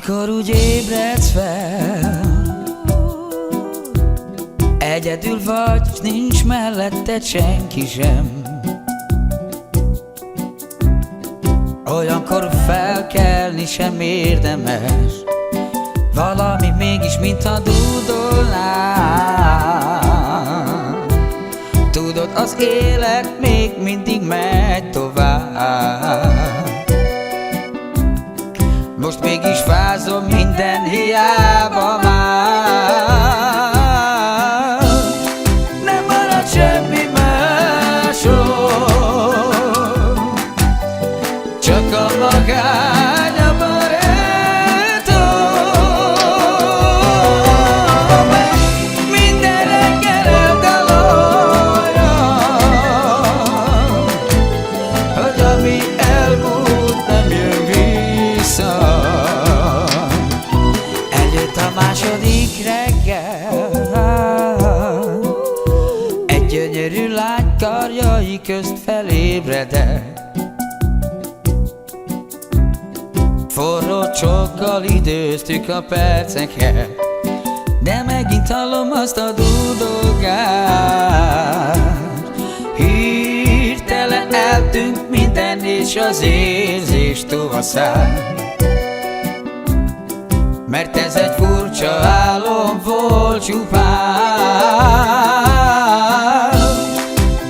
Amikor úgy ébredsz fel, egyedül vagy, s nincs melletted senki sem, olyankor felkelni sem érdemes, valami mégis mintha dúdolnál. Tudod, az élet még mindig megy tovább. Most mégis fázom, minden hiába már. Nem marad semmi másom, csak a magány a barátom. Minden reggel eldalolja, hogy ami elmúlt nem jön vissza. Eljött a második reggel, egy gyönyörű lány karjai közt felébredek. Forró csokkal időztük a perceket, de megint hallom azt a dúdogást. Hirtelen eltűnt minden, és az érzés tovaszáll. Mert ez egy furcsa álom volt csupán.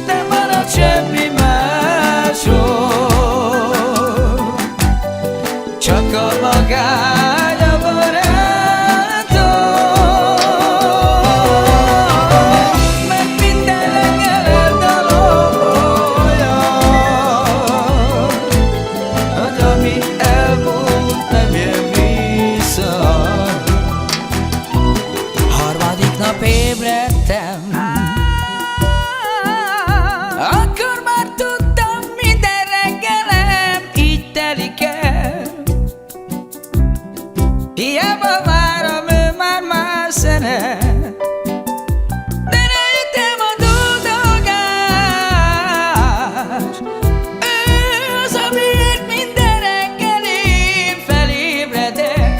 Nem marad semmi másom, csak a magány a barátom. Mert minden reggel eldalolja, hogy ami elmúlt nem jön vissza. Harmadik nap ébredtem, akkor már tudtam, minden reggelem így telik el. Hiába várom, ő már más szeret, de rájöttem a dúdogás. Ő az, amiért minden reggel én felébredek,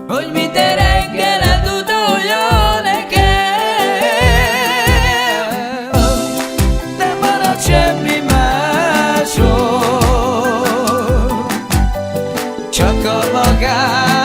hogy minden reggel eldudolja nekem. Nem marad semmi másom, csak a magány